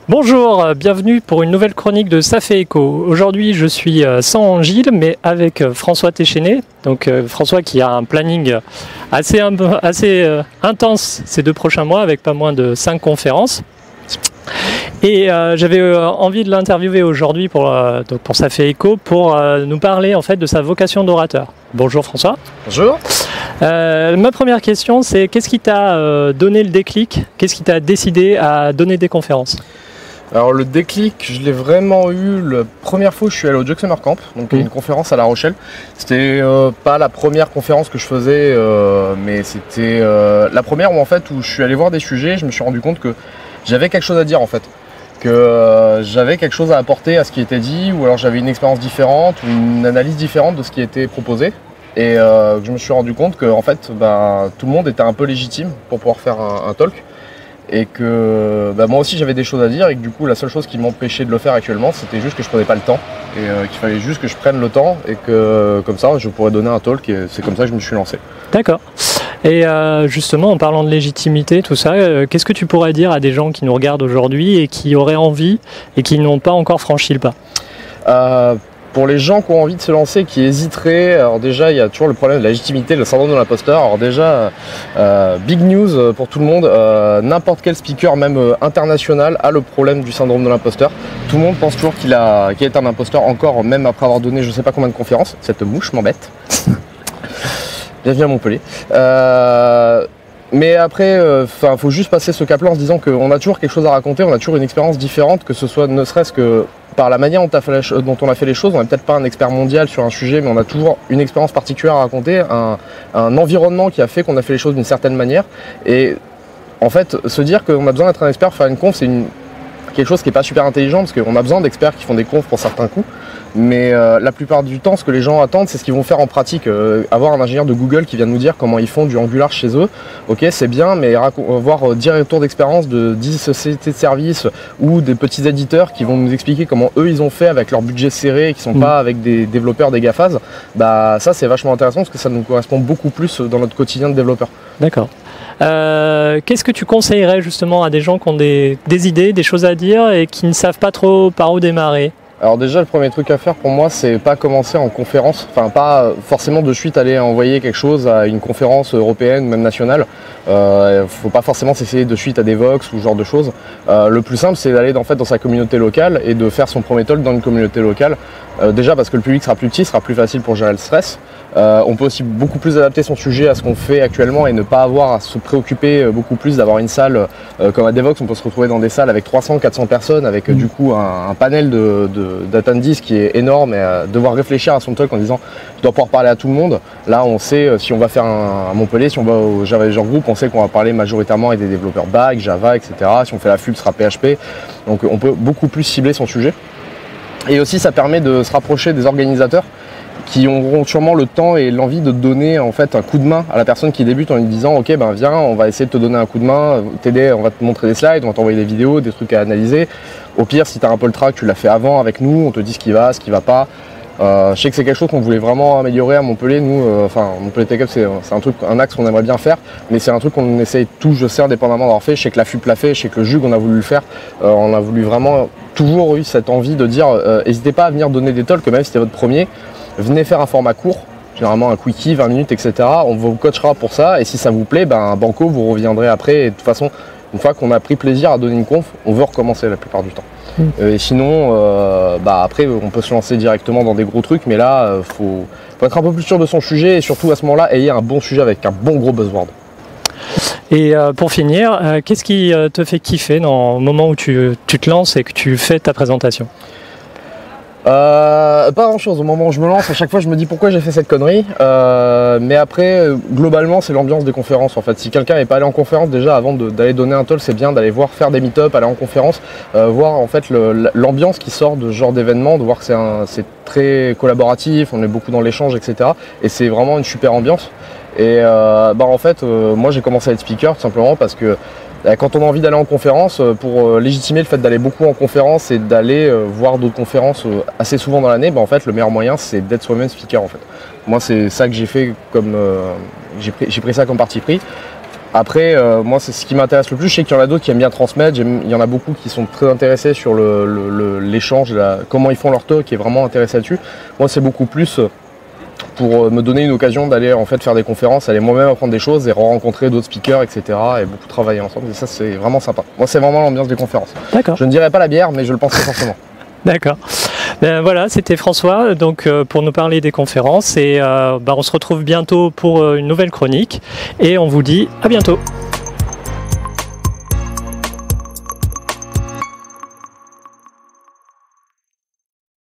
Bonjour, bienvenue pour une nouvelle chronique de Ça fait écho. Aujourd'hui, je suis sans Gilles, mais avec François Téchéné. Donc François qui a un planning assez intense ces 2 prochains mois, avec pas moins de 5 conférences. Et j'avais envie de l'interviewer aujourd'hui pour Ça fait écho, pour nous parler en fait de sa vocation d'orateur. Bonjour François. Bonjour. Ma première question, c'est qu'est-ce qui t'a donné le déclic? Qu'est-ce qui t'a décidé à donner des conférences? Alors le déclic, je l'ai vraiment eu la première fois où je suis allé au Jux Summer Camp, donc une conférence à La Rochelle. C'était pas la première conférence que je faisais, mais c'était la première où je suis allé voir des sujets, je me suis rendu compte que j'avais quelque chose à dire en fait. Que j'avais quelque chose à apporter à ce qui était dit, ou alors j'avais une expérience différente, ou une analyse différente de ce qui était proposé. Et je me suis rendu compte que en fait, tout le monde était un peu légitime pour pouvoir faire un talk. Et que moi aussi j'avais des choses à dire et que du coup la seule chose qui m'empêchait de le faire actuellement c'était juste que je prenais pas le temps et qu'il fallait juste que je prenne le temps et que comme ça je pourrais donner un talk et c'est comme ça que je me suis lancé. D'accord. Et justement en parlant de légitimité, tout ça, qu'est-ce que tu pourrais dire à des gens qui nous regardent aujourd'hui et qui auraient envie et qui n'ont pas encore franchi le pas? Pour les gens qui ont envie de se lancer, qui hésiteraient, alors déjà il y a toujours le problème de la légitimité, le syndrome de l'imposteur. Alors déjà, big news pour tout le monde, n'importe quel speaker, même international, a le problème du syndrome de l'imposteur. Tout le monde pense toujours qu'il est un imposteur encore, même après avoir donné je sais pas combien de conférences. Cette mouche m'embête. Bienvenue à Montpellier. Mais après, faut juste passer ce cap-là en se disant qu'on a toujours quelque chose à raconter, on a toujours une expérience différente, que ce soit ne serait-ce que par la manière dont on a fait les choses. On n'est peut-être pas un expert mondial sur un sujet, mais on a toujours une expérience particulière à raconter, un environnement qui a fait qu'on a fait les choses d'une certaine manière. Et en fait, se dire qu'on a besoin d'être un expert pour faire une conf, c'est quelque chose qui n'est pas super intelligent, parce qu'on a besoin d'experts qui font des confs pour certains coups. Mais la plupart du temps, ce que les gens attendent, c'est ce qu'ils vont faire en pratique. Avoir un ingénieur de Google qui vient nous dire comment ils font du Angular chez eux, ok, c'est bien, mais avoir 10 retours d'expérience de 10 sociétés de services ou des petits éditeurs qui vont nous expliquer comment eux ils ont fait avec leur budget serré et qui sont pas avec des développeurs des GAFAs, ça c'est vachement intéressant parce que ça nous correspond beaucoup plus dans notre quotidien de développeur. D'accord. Qu'est-ce que tu conseillerais justement à des gens qui ont des idées, des choses à dire et qui ne savent pas trop par où démarrer? Alors déjà le premier truc à faire pour moi c'est pas commencer en conférence, pas forcément de suite aller envoyer quelque chose à une conférence européenne ou même nationale. Faut pas forcément s'essayer de suite à des Vox ou ce genre de choses. Le plus simple c'est d'aller dans sa communauté locale et de faire son premier talk dans une communauté locale. Déjà parce que le public sera plus petit, sera plus facile pour gérer le stress. On peut aussi beaucoup plus adapter son sujet à ce qu'on fait actuellement et ne pas avoir à se préoccuper beaucoup plus d'avoir une salle comme à Devox. On peut se retrouver dans des salles avec 300-400 personnes avec du coup un panel d'attendees qui est énorme et devoir réfléchir à son talk en disant je dois pouvoir parler à tout le monde. Là on sait si on va faire à Montpellier, si on va au Java User Group, on sait qu'on va parler majoritairement avec des développeurs back, Java, etc. Si on fait la FUB, ce sera PHP. Donc on peut beaucoup plus cibler son sujet. Et aussi ça permet de se rapprocher des organisateurs qui auront sûrement le temps et l'envie de donner un coup de main à la personne qui débute en lui disant ok viens, on va essayer de te donner un coup de main, t'aider, on va te montrer des slides, on va t'envoyer des vidéos, des trucs à analyser. Au pire si tu as un peu le track, tu l'as fait avant avec nous, on te dit ce qui va pas. Je sais que c'est quelque chose qu'on voulait vraiment améliorer à Montpellier. Nous, Montpellier Tech Up, c'est un axe qu'on aimerait bien faire, mais c'est un truc qu'on essaye tous, je sais, indépendamment d'avoir fait. Je sais que la FUP l'a fait, je sais que le JUG, on a voulu le faire. On a voulu vraiment toujours eu cette envie de dire n'hésitez pas à venir donner des talks, même si c'était votre premier. Venez faire un format court, généralement un quickie, 20 minutes, etc. On vous coachera pour ça, et si ça vous plaît, banco, vous reviendrez après. Et de toute façon, une fois qu'on a pris plaisir à donner une conf, on veut recommencer la plupart du temps. Et sinon, après, on peut se lancer directement dans des gros trucs, mais là, faut être un peu plus sûr de son sujet, et surtout à ce moment-là, ayez un bon sujet avec un bon gros buzzword. Et pour finir, qu'est-ce qui te fait kiffer dans le moment où tu te lances et que tu fais ta présentation? Pas grand chose. Au moment où je me lance, à chaque fois je me dis pourquoi j'ai fait cette connerie, mais après globalement c'est l'ambiance des conférences en fait. Si quelqu'un n'est pas allé en conférence déjà avant d'aller donner un talk, c'est bien d'aller voir faire des meet-up, aller en conférence, voir en fait l'ambiance qui sort de ce genre d'événement, de voir que c'est très collaboratif, on est beaucoup dans l'échange, etc. Et c'est vraiment une super ambiance. Et moi j'ai commencé à être speaker tout simplement parce que quand on a envie d'aller en conférence, pour légitimer le fait d'aller beaucoup en conférence et d'aller voir d'autres conférences assez souvent dans l'année, en fait le meilleur moyen c'est d'être soi-même speaker en fait. Moi c'est ça que j'ai fait comme j'ai pris ça comme parti pris. Après, moi, c'est ce qui m'intéresse le plus. Je sais qu'il y en a d'autres qui aiment bien transmettre. Il y en a beaucoup qui sont très intéressés sur l'échange, comment ils font leur talk, qui est vraiment intéressé là-dessus. Moi, c'est beaucoup plus pour me donner une occasion d'aller en fait faire des conférences, aller moi-même apprendre des choses et rencontrer d'autres speakers, etc. et beaucoup travailler ensemble. Et ça, c'est vraiment sympa. Moi, c'est vraiment l'ambiance des conférences. D'accord. Je ne dirais pas la bière, mais je le penserai forcément. D'accord. Ben voilà, c'était François donc, pour nous parler des conférences et on se retrouve bientôt pour une nouvelle chronique et on vous dit à bientôt.